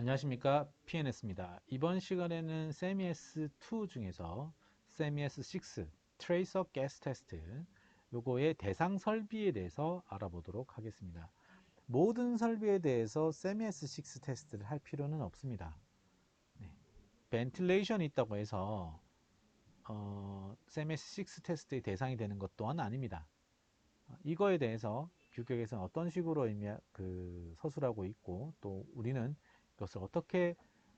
안녕하십니까, PNS입니다. 이번 시간에는 SEMIS2 중에서 SEMIS6 Tracer Gas Test 요거의 대상 설비에 대해서 알아보도록 하겠습니다. 모든 설비에 대해서 SEMIS6 테스트를 할 필요는 없습니다. 네. 벤틸레이션이 있다고 해서 SEMIS6 테스트의 대상이 되는 것 또한 아닙니다. 이거에 대해서 규격에서는 어떤 식으로 서술하고 있고, 또 우리는 이것을 어떻게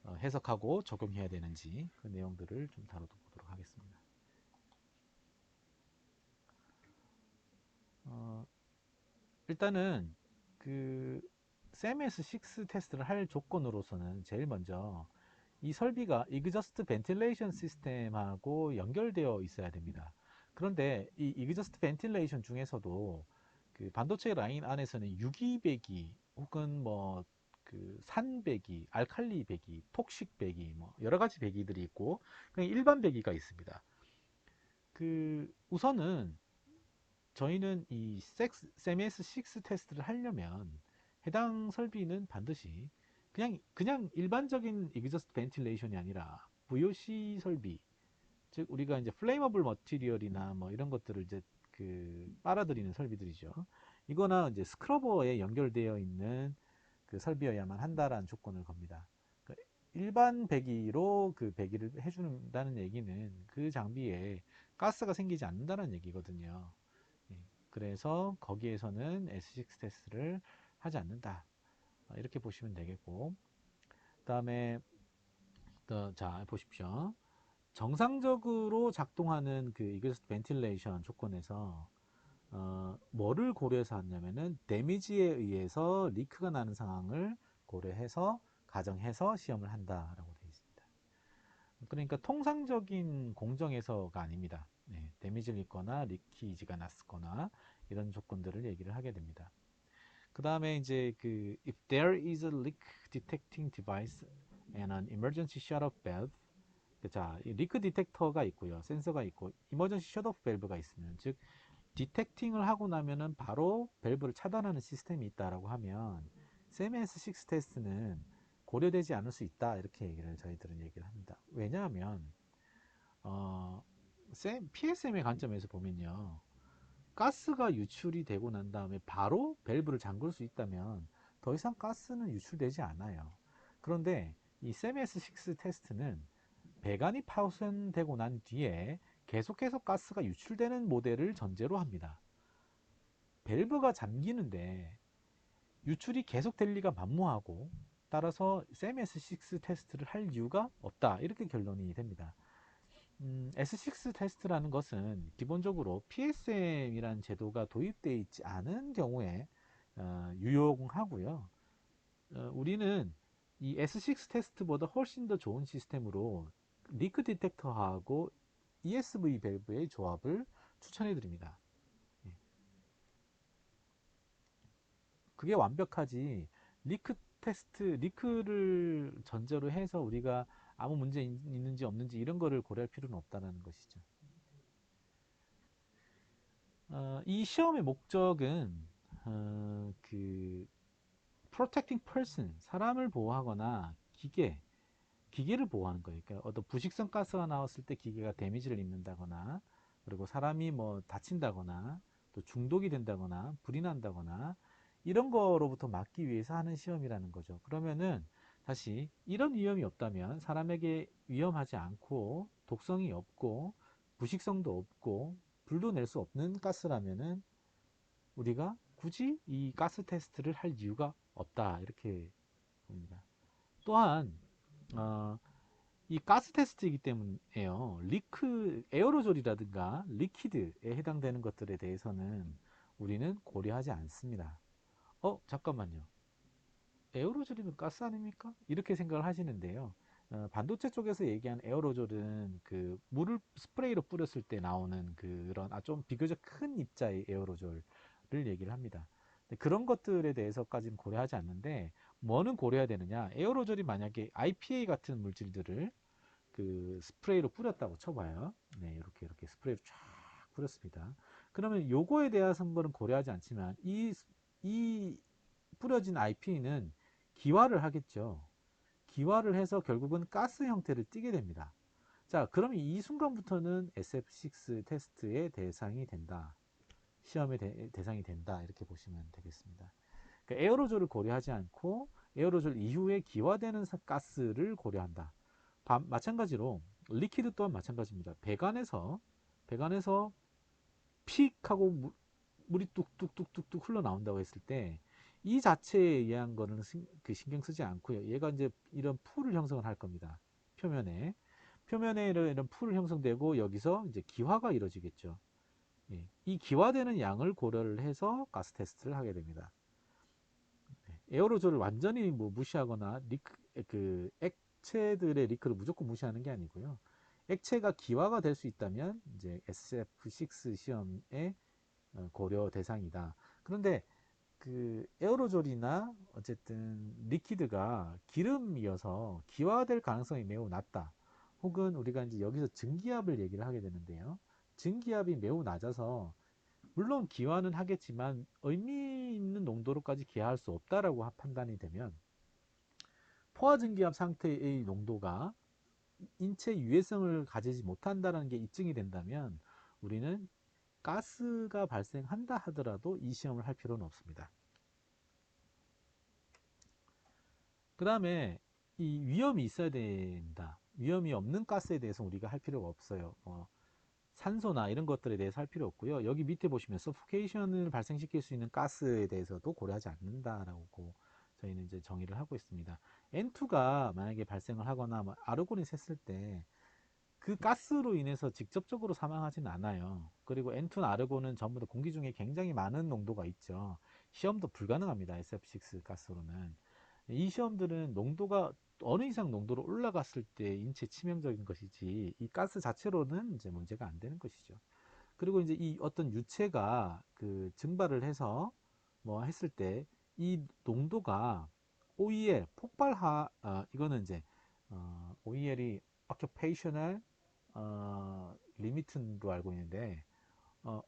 해석하고 적용해야 되는지 그 내용들을 좀 다뤄보도록 하겠습니다. 어, 일단은 그 CMS6 테스트를 할 조건으로서는 제일 먼저 이 설비가 Exhaust Ventilation System하고 연결되어 있어야 됩니다. 그런데 이 Exhaust Ventilation 중에서도 그 반도체 라인 안에서는 유기배기 혹은 뭐 그 산배기, 알칼리 배기, 톡식 배기, 뭐 여러 가지 배기들이 있고 그냥 일반 배기가 있습니다. 그 우선은 저희는 이 CMS6 테스트를 하려면 해당 설비는 반드시 그냥 일반적인 exhaust ventilation이 아니라 VOC 설비, 즉 우리가 이제 flammable material이나 뭐 이런 것들을 이제 그 빨아들이는 설비들이죠. 이거나 이제 스크러버에 연결되어 있는 그 설비여야만 한다라는 조건을 겁니다. 그 일반 배기로 그 배기를 해준다는 얘기는 그 장비에 가스가 생기지 않는다는 얘기거든요. 예, 그래서 거기에서는 S6 테스트를 하지 않는다. 이렇게 보시면 되겠고, 그 다음에 자 보십시오. 정상적으로 작동하는 그 이그저스트 벤틸레이션 조건에서 뭐를 고려해서 하냐면은 데미지에 의해서 리크가 나는 상황을 고려해서 가정해서 시험을 한다라고 되어 있습니다. 그러니까 통상적인 공정에서가 아닙니다. 네, 데미지를 입거나 리키지가 났거나 이런 조건들을 얘기를 하게 됩니다. 그 다음에 이제 그 if there is a leak detecting device and an emergency shut-off valve, 자, 리크 디텍터가 있고요, 센서가 있고 emergency shut-off valve가 있으면, 즉 디텍팅을 하고 나면은 바로 밸브를 차단하는 시스템이 있다라고 하면 CMS6 테스트는 고려되지 않을 수 있다, 이렇게 저희들은 얘기를 합니다. 왜냐하면 어, PSM의 관점에서 보면요, 가스가 유출이 되고 난 다음에 바로 밸브를 잠글 수 있다면 더 이상 가스는 유출되지 않아요. 그런데 이 CMS6 테스트는 배관이 파손되고 난 뒤에 계속해서 가스가 유출되는 모델을 전제로 합니다. 밸브가 잠기는데 유출이 계속될 리가 만무하고, 따라서 CMS6 테스트를 할 이유가 없다, 이렇게 결론이 됩니다. S6 테스트라는 것은 기본적으로 PSM이라는 제도가 도입되어 있지 않은 경우에 유용하고요. 우리는 이 S6 테스트보다 훨씬 더 좋은 시스템으로 리크 디텍터하고 ESV 밸브의 조합을 추천해 드립니다. 예. 그게 완벽하지, 리크 테스트, 리크를 전제로 해서 우리가 아무 문제 있는지 없는지 이런 거를 고려할 필요는 없다는 것이죠. 이 시험의 목적은 그 protecting person, 사람을 보호하거나 기계를 보호하는 거예요. 그러니까 어떤 부식성 가스가 나왔을 때 기계가 데미지를 입는다거나, 그리고 사람이 뭐 다친다거나, 또 중독이 된다거나, 불이 난다거나, 이런 거로부터 막기 위해서 하는 시험이라는 거죠. 그러면은 다시 이런 위험이 없다면, 사람에게 위험하지 않고 독성이 없고 부식성도 없고 불도 낼 수 없는 가스라면은 우리가 굳이 이 가스 테스트를 할 이유가 없다, 이렇게 봅니다. 또한 어, 이 가스 테스트이기 때문에요, 리크 에어로졸이라든가 리퀴드에 해당되는 것들에 대해서는 우리는 고려하지 않습니다. 잠깐만요, 에어로졸이면 가스 아닙니까? 이렇게 생각을 하시는데요. 반도체 쪽에서 얘기한 에어로졸은 그 물을 스프레이로 뿌렸을 때 나오는 그런 좀 비교적 큰 입자의 에어로졸을 얘기를 합니다. 그런 것들에 대해서까지는 고려하지 않는데, 뭐는 고려해야 되느냐? 에어로졸이 만약에 IPA 같은 물질들을 그 스프레이로 뿌렸다고 쳐봐요. 네, 이렇게 스프레이로 쫙 뿌렸습니다. 그러면 요거에 대해서는 고려하지 않지만, 이 뿌려진 IP는 기화를 하겠죠. 기화를 해서 결국은 가스 형태를 띠게 됩니다. 자, 그러면 이 순간부터는 SF6 테스트의 대상이 된다. 시험의 대상이 된다. 이렇게 보시면 되겠습니다. 그러니까 에어로졸을 고려하지 않고 에어로졸 이후에 기화되는 가스를 고려한다. 마찬가지로 리퀴드 또한 마찬가지입니다. 배관에서 픽 하고 물이 뚝뚝뚝뚝뚝 흘러나온다고 했을 때 이 자체에 의한 거는 신경 쓰지 않고요. 얘가 이제 이런 풀을 형성을 할 겁니다. 표면에 이런 풀을 형성되고 여기서 이제 기화가 이루어지겠죠. 예, 이 기화되는 양을 고려를 해서 가스 테스트를 하게 됩니다. 에어로졸을 완전히 뭐 무시하거나 그 액체들의 리크를 무조건 무시하는 게 아니고요. 액체가 기화가 될 수 있다면 이제 SF6 시험의 고려 대상이다. 그런데 그 에어로졸이나 어쨌든 리퀴드가 기름이어서 기화될 가능성이 매우 낮다. 혹은 우리가 이제 여기서 증기압을 얘기를 하게 되는데요. 증기압이 매우 낮아서 물론 기화는 하겠지만 의미 있는 농도로까지 기화할 수 없다라고 판단이 되면 포화증기압 상태의 농도가 인체 유해성을 가지지 못한다는 게 입증이 된다면 우리는 가스가 발생한다 하더라도 이 시험을 할 필요는 없습니다. 그 다음에 이 위험이 있어야 된다. 위험이 없는 가스에 대해서 우리가 할 필요가 없어요. 산소나 이런 것들에 대해서 할 필요 없고요. 여기 밑에 보시면 서포케이션을 발생시킬 수 있는 가스에 대해서도 고려하지 않는다라고 저희는 이제 정의를 하고 있습니다. N2가 만약에 발생을 하거나 뭐 아르곤이 샜을 때 그 가스로 인해서 직접적으로 사망하지는 않아요. 그리고 N2나 아르곤은 전부 다 공기 중에 굉장히 많은 농도가 있죠. 시험도 불가능합니다. SF6 가스로는. 이 시험들은 농도가 어느 이상 농도로 올라갔을 때 인체 치명적인 것이지 이 가스 자체로는 이제 문제가 안 되는 것이죠. 그리고 이제 이 어떤 유체가 그 증발을 해서 뭐 했을 때 이 농도가 OEL 이거는 이제 OEL이 occupational limit로 알고 있는데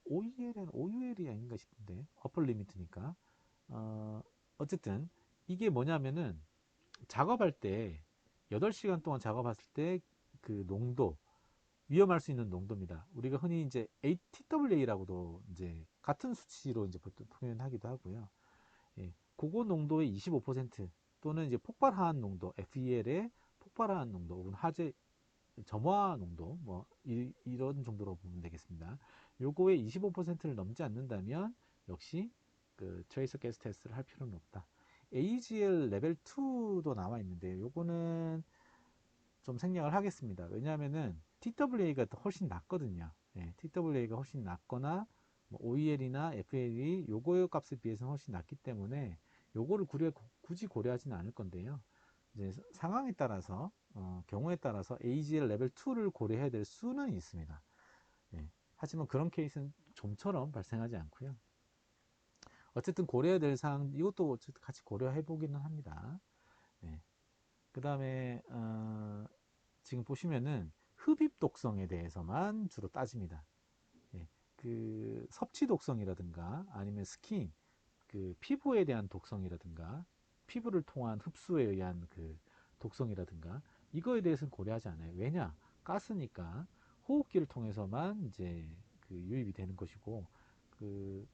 OEL은 OUL이 아닌가 싶은데 upper limit니까 어쨌든 이게 뭐냐면은 작업할 때 8시간 동안 작업했을 때 그 농도 위험할 수 있는 농도입니다. 우리가 흔히 이제 ATWA라고도 이제 같은 수치로 이제 보통 표현하기도 하고요. 예, 그거 농도의 25% 또는 이제 폭발한 농도, FEL의 폭발한 농도 혹은 화재 점화 농도 이런 정도로 보면 되겠습니다. 요거의 25%를 넘지 않는다면 역시 그 트레이서 가스 테스트를 할 필요는 없다. AGL 레벨 2도 나와 있는데 요거는 좀 생략을 하겠습니다. 왜냐하면은 TWA가 훨씬 낮거든요. 예, TWA가 훨씬 낮거나 뭐 OEL이나 FL이 요거의 값에 비해서는 훨씬 낮기 때문에 요거를 굳이 고려하지는 않을 건데요. 이제 상황에 따라서 경우에 따라서 AGL 레벨 2를 고려해야 될 수는 있습니다. 예, 하지만 그런 케이스는 좀처럼 발생하지 않고요. 어쨌든 고려해야 될 사항 이것도 같이 고려해 보기는 합니다. 예, 그 다음에 지금 보시면은 흡입 독성에 대해서만 주로 따집니다. 예, 그 섭취 독성이라든가 아니면 스킨, 그 피부에 대한 독성이라든가 피부를 통한 흡수에 의한 그 독성이라든가 이거에 대해서는 고려하지 않아요. 왜냐? 가스니까 호흡기를 통해서만 이제 그 유입이 되는 것이고 그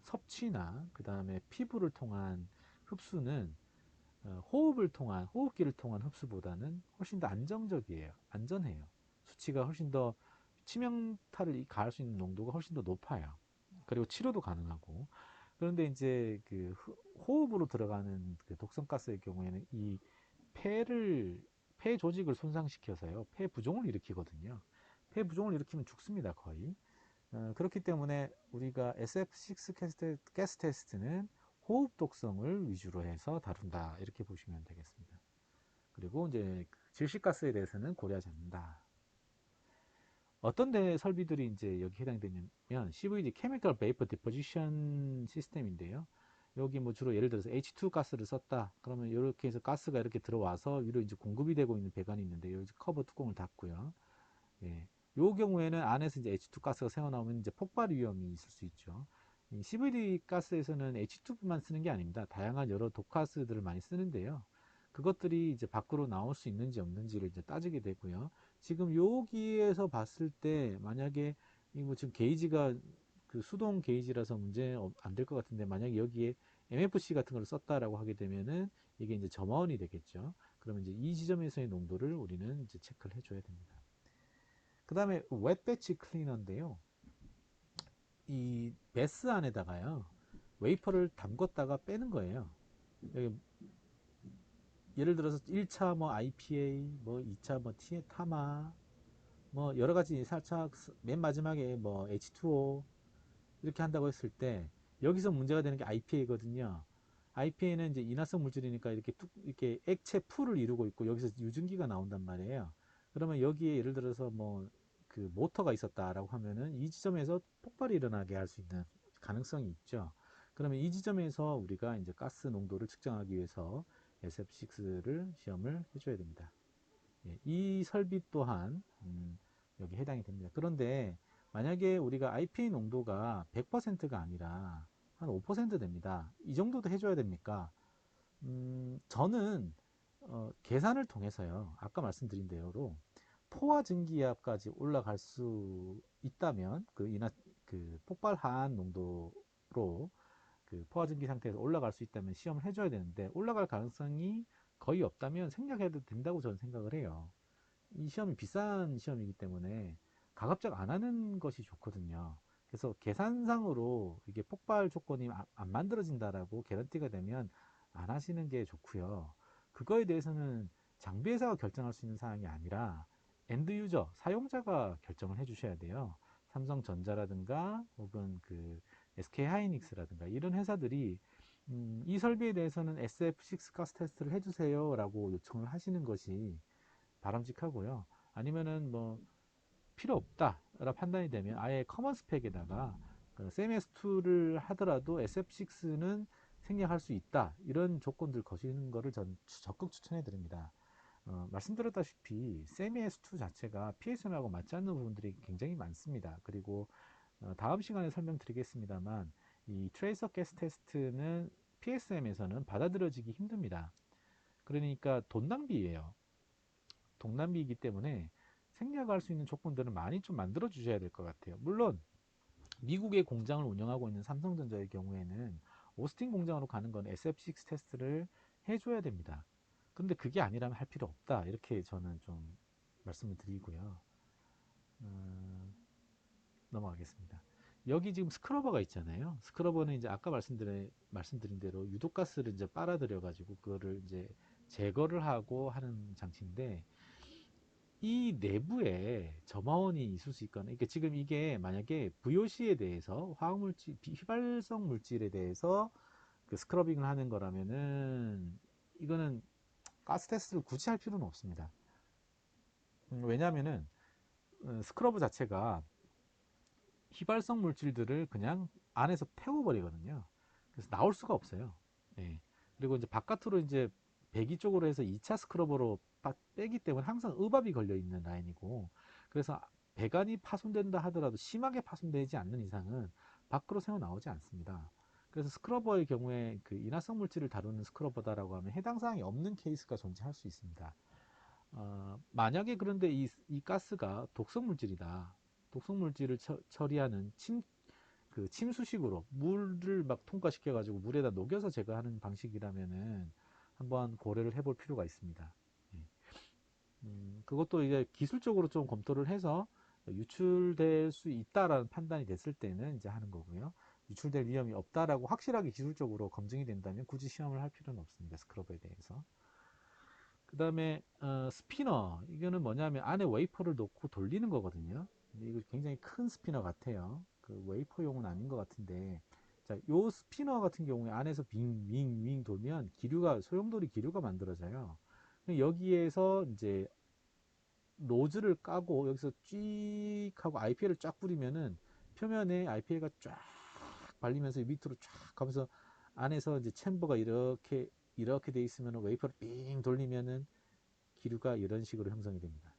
섭취나 그 다음에 피부를 통한 흡수는 호흡기를 통한 흡수보다는 훨씬 더 안정적이에요. 안전해요. 수치가 훨씬 더 치명타를 가할 수 있는 농도가 훨씬 더 높아요. 그리고 치료도 가능하고. 그런데 이제 그 호흡으로 들어가는 그 독성가스의 경우에는 이 폐 조직을 손상시켜서요. 폐 부종을 일으키거든요. 폐 부종을 일으키면 죽습니다, 거의. 그렇기 때문에 우리가 SF6 가스 테스트는 호흡 독성을 위주로 해서 다룬다. 이렇게 보시면 되겠습니다. 그리고 이제 질식가스에 대해서는 고려하지 않는다. 어떤 데 설비들이 이제 여기 해당이 되냐면 CVD Chemical Vapor Deposition 시스템인데요. 여기 뭐 주로 예를 들어서 H2 가스를 썼다. 그러면 이렇게 해서 가스가 이렇게 들어와서 위로 이제 공급이 되고 있는 배관이 있는데 여기 커버 뚜껑을 닫고요. 예. 요 경우에는 안에서 이제 H2 가스가 새어나오면 이제 폭발 위험이 있을 수 있죠. 이 CVD 가스에서는 H2만 쓰는 게 아닙니다. 다양한 여러 독가스들을 많이 쓰는데요. 그것들이 이제 밖으로 나올 수 있는지 없는지를 이제 따지게 되고요. 지금 여기에서 봤을 때 만약에 이 뭐 지금 게이지가 그 수동 게이지라서 문제 안 될 것 같은데, 만약에 여기에 MFC 같은 걸 썼다라고 하게 되면은 이게 이제 점화원이 되겠죠. 그러면 이제 이 지점에서의 농도를 우리는 이제 체크를 해줘야 됩니다. 그 다음에 웹 배치 클리너인데요. 이 베스 안에다가요, 웨이퍼를 담궜다가 빼는 거예요. 예를 들어서 1차 뭐 IPA, 뭐 2차 뭐 타마, 뭐 여러 가지 살짝 맨 마지막에 뭐 H2O 이렇게 한다고 했을 때, 여기서 문제가 되는 게 IPA거든요. IPA는 이제 인화성 물질이니까 이렇게 이렇게 액체 풀을 이루고 있고, 여기서 유증기가 나온단 말이에요. 그러면 여기에 예를 들어서 뭐 그 모터가 있었다라고 하면은 이 지점에서 폭발이 일어나게 할 수 있는 가능성이 있죠. 그러면 이 지점에서 우리가 이제 가스 농도를 측정하기 위해서 SF6를 시험을 해줘야 됩니다. 예, 이 설비 또한 여기 해당이 됩니다. 그런데 만약에 우리가 IPA 농도가 100%가 아니라 한 5% 됩니다. 이 정도도 해줘야 됩니까? 저는 계산을 통해서요, 아까 말씀드린 대로 포화 증기압까지 올라갈 수 있다면, 그 폭발한 농도로 그 포화 증기 상태에서 올라갈 수 있다면 시험을 해줘야 되는데, 올라갈 가능성이 거의 없다면 생략해도 된다고 저는 생각을 해요. 이 시험이 비싼 시험이기 때문에 가급적 안 하는 것이 좋거든요. 그래서 계산상으로 이게 폭발 조건이 안 만들어진다라고 개런티가 되면 안 하시는 게 좋고요. 그거에 대해서는 장비 회사가 결정할 수 있는 사항이 아니라 엔드 유저, 사용자가 결정을 해 주셔야 돼요. 삼성전자라든가 혹은 그 SK 하이닉스라든가 이런 회사들이 이 설비에 대해서는 SF6 가스 테스트를 해주세요라고 요청을 하시는 것이 바람직하고요. 아니면은 뭐 필요 없다라 판단이 되면 아예 커먼 스펙에다가 그 CMS2를 하더라도 SF6는 생략할 수 있다, 이런 조건들 거시는 거를 전 적극 추천해 드립니다. 말씀드렸다시피 CMS2 자체가 PSM하고 맞지 않는 부분들이 굉장히 많습니다. 그리고 다음 시간에 설명드리겠습니다만, 이 트레이서 가스 테스트는 PSM에서는 받아들여지기 힘듭니다. 그러니까 돈 낭비예요. 동남비이기 때문에 생략할 수 있는 조건들을 많이 좀 만들어 주셔야 될 것 같아요. 물론 미국의 공장을 운영하고 있는 삼성전자의 경우에는 오스틴 공장으로 가는 건 SF6 테스트를 해줘야 됩니다. 근데 그게 아니라면 할 필요 없다, 이렇게 저는 좀 말씀을 드리고요. 넘어가겠습니다. 여기 지금 스크러버가 있잖아요. 스크러버는 이제 아까 말씀드린 대로 유독가스를 이제 빨아들여 가지고 그거를 이제 제거를 하고 하는 장치인데, 이 내부에 점화원이 있을 수 있거나, 이게 지금 이게 만약에 VOC에 대해서 화학물질, 휘발성 물질에 대해서 그 스크러빙을 하는 거라면은 이거는 가스 테스트를 굳이 할 필요는 없습니다. 왜냐하면은 스크러브 자체가 휘발성 물질들을 그냥 안에서 태워버리거든요. 그래서 나올 수가 없어요. 예. 그리고 이제 바깥으로 이제 배기 쪽으로 해서 2차 스크러버로 빼기 때문에 항상 의밥이 걸려 있는 라인이고, 그래서 배관이 파손된다 하더라도 심하게 파손되지 않는 이상은 밖으로 새어 나오지 않습니다. 그래서 스크러버의 경우에 그 인화성 물질을 다루는 스크러버다라고 하면 해당 사항이 없는 케이스가 존재할 수 있습니다. 만약에 그런데 이 가스가 독성 물질이다, 독성 물질을 처리하는 그 침수식으로 물을 막 통과시켜 가지고 물에다 녹여서 제거하는 방식이라면은 한번 고려를 해볼 필요가 있습니다. 예. 그것도 이제 기술적으로 좀 검토를 해서 유출될 수 있다라는 판단이 됐을 때는 이제 하는 거고요. 유출될 위험이 없다라고 확실하게 기술적으로 검증이 된다면 굳이 시험을 할 필요는 없습니다. 스크러버에 대해서. 그 다음에 스피너, 이거는 뭐냐면 안에 웨이퍼를 넣고 돌리는 거거든요. 근데 이거 굉장히 큰 스피너 같아요. 그 웨이퍼용은 아닌 것 같은데, 자, 요 스피너 같은 경우에 안에서 빙빙빙 돌면 기류가, 소용돌이 기류가 만들어져요. 여기에서 이제 노즐을 까고 여기서 쭉 하고 IPA를 쫙 뿌리면은 표면에 IPA가 쫙 발리면서 밑으로 쫙 가면서 안에서 이제 챔버가 이렇게 돼 있으면 웨이퍼를 빙 돌리면은 기류가 이런 식으로 형성이 됩니다.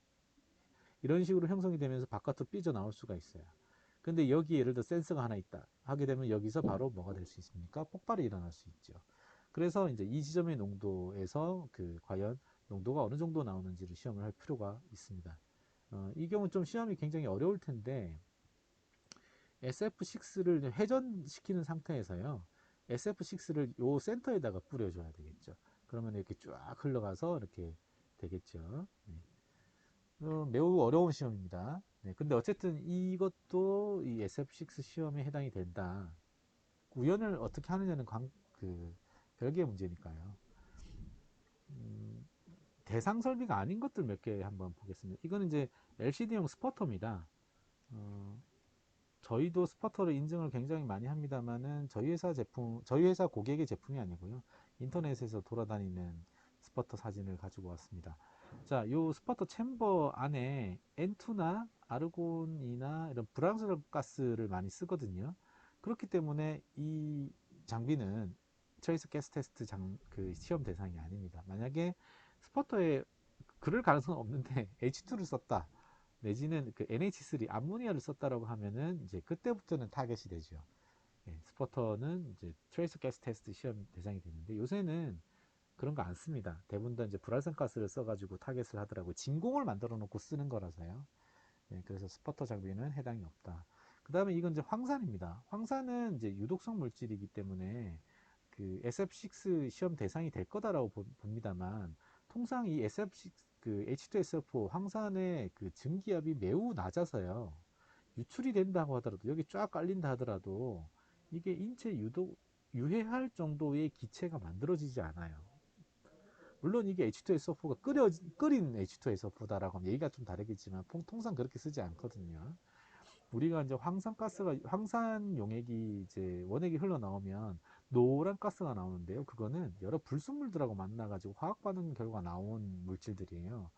이런 식으로 형성이 되면서 바깥으로 삐져나올 수가 있어요. 근데 여기 예를 들어 센서가 하나 있다 하게 되면 여기서 바로 뭐가 될 수 있습니까? 폭발이 일어날 수 있죠. 그래서 이제 이 지점의 농도에서 그 과연 농도가 어느 정도 나오는지를 시험을 할 필요가 있습니다. 이 경우 좀 시험이 굉장히 어려울 텐데 SF6를 회전시키는 상태에서요. SF6를 요 센터에다가 뿌려줘야 되겠죠. 그러면 이렇게 쫙 흘러가서 이렇게 되겠죠. 네. 매우 어려운 시험입니다. 네, 근데 어쨌든 이것도 이 SF6 시험에 해당이 된다. 구현을 어떻게 하느냐는 별개의 문제니까요. 음, 대상 설비가 아닌 것들 몇 개 한번 보겠습니다. 이거는 이제 LCD용 스포터입니다. 어, 저희도 스포터를 인증을 굉장히 많이 합니다만은 저희 회사 고객의 제품이 아니고요. 인터넷에서 돌아다니는 스포터 사진을 가지고 왔습니다. 자, 요 스포터 챔버 안에 N2나 아르곤이나 이런 불황스러운 가스를 많이 쓰거든요. 그렇기 때문에 이 장비는 트레이스 가스 테스트 그 시험 대상이 아닙니다. 만약에 스포터에 그럴 가능성은 없는데 H2를 썼다. 내지는 그 NH3 암모니아를 썼다라고 하면은 이제 그때부터는 타겟이 되죠. 예, 스포터는 이제 트레이스 가스 테스트 시험 대상이 되는데 요새는 그런 거 안 씁니다. 대부분 다 이제 불활성가스를 써가지고 타겟을 하더라고요. 진공을 만들어 놓고 쓰는 거라서요. 예, 그래서 스포터 장비는 해당이 없다. 그 다음에 이건 이제 황산입니다. 황산은 이제 유독성 물질이기 때문에 그 SF6 시험 대상이 될 거다라고 봅니다만 통상 이 SF6 그 H2SO4 황산의 그 증기압이 매우 낮아서요. 유출이 된다고 하더라도 여기 쫙 깔린다 하더라도 이게 인체 유해할 정도의 기체가 만들어지지 않아요. 물론 이게 H2SO4가 끓인 H2SO4다라고 하면 얘기가 좀 다르겠지만 통상 그렇게 쓰지 않거든요. 우리가 이제 황산 용액이 이제 원액이 흘러나오면 노란 가스가 나오는데요. 그거는 여러 불순물들하고 만나가지고 화학 반응 결과 나온 물질들이에요.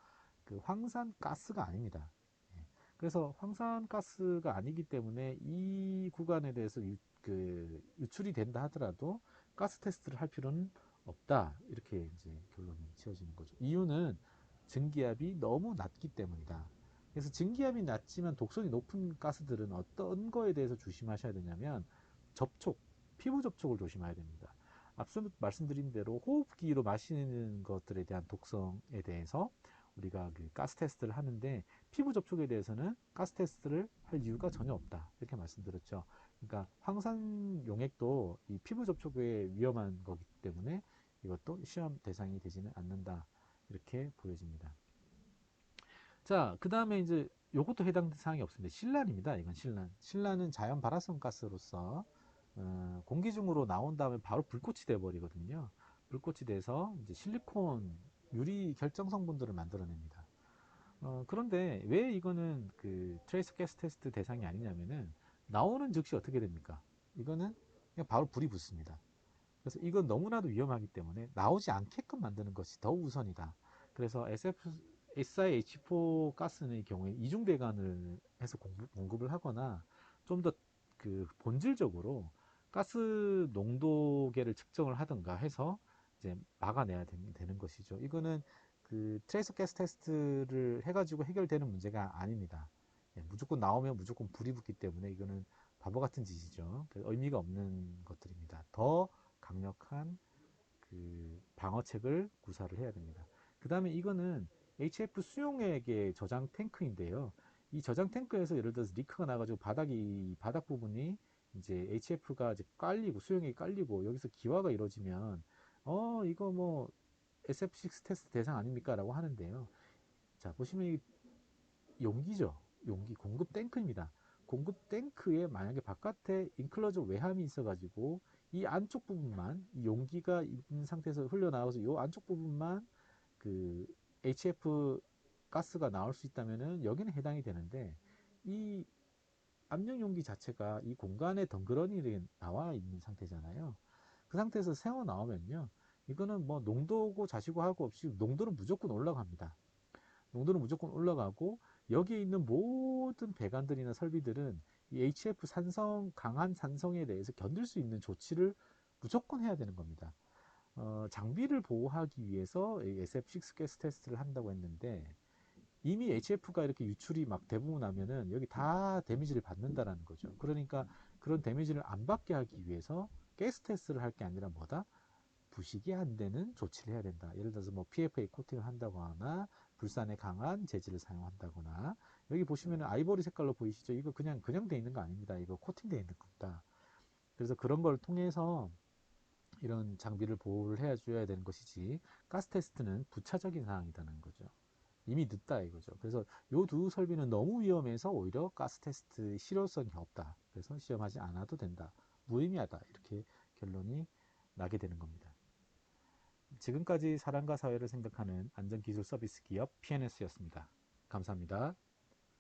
그 황산 가스가 아닙니다. 예. 그래서 황산 가스가 아니기 때문에 이 구간에 대해서 유출이 된다 하더라도 가스 테스트를 할 필요는 없다. 이렇게 이제 결론이 지어지는 거죠. 이유는 증기압이 너무 낮기 때문이다. 그래서 증기압이 낮지만 독성이 높은 가스들은 어떤 거에 대해서 조심하셔야 되냐면 접촉, 피부 접촉을 조심해야 됩니다. 앞서 말씀드린 대로 호흡기로 마시는 것들에 대한 독성에 대해서 우리가 그 가스 테스트를 하는데 피부 접촉에 대해서는 가스 테스트를 할 이유가 전혀 없다. 이렇게 말씀드렸죠. 그러니까 황산 용액도 이 피부 접촉에 위험한 거기 때문에 이것도 시험 대상이 되지는 않는다. 이렇게 보여집니다. 자, 그 다음에 이제 요것도 해당 사항이 없습니다. 신란입니다. 이건 신란. 신란은 자연 발화성 가스로서 공기 중으로 나온 다음에 바로 불꽃이 돼 버리거든요. 불꽃이 돼서 이제 실리콘 유리 결정 성분들을 만들어냅니다. 그런데 왜 이거는 그 트레이스 가스 테스트 대상이 아니냐면은 나오는 즉시 어떻게 됩니까? 이거는 그냥 바로 불이 붙습니다. 그래서 이건 너무나도 위험하기 때문에 나오지 않게끔 만드는 것이 더 우선이다. 그래서 SiH4 가스의 경우에 이중배관을 해서 공급을 하거나 좀 더 그 본질적으로 가스 농도계를 측정을 하든가 해서 이제 막아내야 되는 것이죠. 이거는 그 트레이스 가스 테스트를 해가지고 해결되는 문제가 아닙니다. 예, 무조건 나오면 무조건 불이 붙기 때문에 이거는 바보 같은 짓이죠. 의미가 없는 것들입니다. 더 강력한 그 방어책을 구사를 해야 됩니다. 그 다음에 이거는 HF 수용액의 저장 탱크인데요. 이 저장 탱크에서 예를 들어서 리크가 나가지고 바닥 부분이 이제 HF가 이제 깔리고 수용액이 깔리고 여기서 기화가 이루어지면 이거 뭐 SF6 테스트 대상 아닙니까? 라고 하는데요. 자, 보시면 이 용기죠. 용기 공급 탱크입니다. 공급 탱크에 만약에 바깥에 인클러저 외함이 있어가지고 이 안쪽 부분만 이 용기가 있는 상태에서 흘러나와서 이 안쪽 부분만 그 HF 가스가 나올 수 있다면은 여기는 해당이 되는데 이 압력 용기 자체가 이 공간에 덩그러니 나와 있는 상태잖아요. 그 상태에서 새어 나오면요. 이거는 뭐 농도고 자시고 하고 없이 농도는 무조건 올라갑니다. 농도는 무조건 올라가고 여기에 있는 모든 배관들이나 설비들은 이 HF 강한 산성에 대해서 견딜 수 있는 조치를 무조건 해야 되는 겁니다. 장비를 보호하기 위해서 SF6 가스 테스트를 한다고 했는데 이미 HF가 이렇게 유출이 막 대부분 나면은 여기 다 데미지를 받는다라는 거죠. 그러니까 그런 데미지를 안 받게 하기 위해서 가스 테스트를 할 게 아니라 뭐다? 부식이 안 되는 조치를 해야 된다. 예를 들어서 뭐 PFA 코팅을 한다거나 불산에 강한 재질을 사용한다거나 여기 보시면 아이보리 색깔로 보이시죠? 이거 그냥 돼 있는 거 아닙니다. 이거 코팅돼 있는 겁니다. 그래서 그런 걸 통해서 이런 장비를 보호를 해줘야 되는 것이지 가스 테스트는 부차적인 사항이라는 거죠. 이미 늦다 이거죠. 그래서 이 두 설비는 너무 위험해서 오히려 가스 테스트 실효성이 없다. 그래서 시험하지 않아도 된다. 무의미하다. 이렇게 결론이 나게 되는 겁니다. 지금까지 사람과 사회를 생각하는 안전기술 서비스 기업 PNS였습니다. 감사합니다.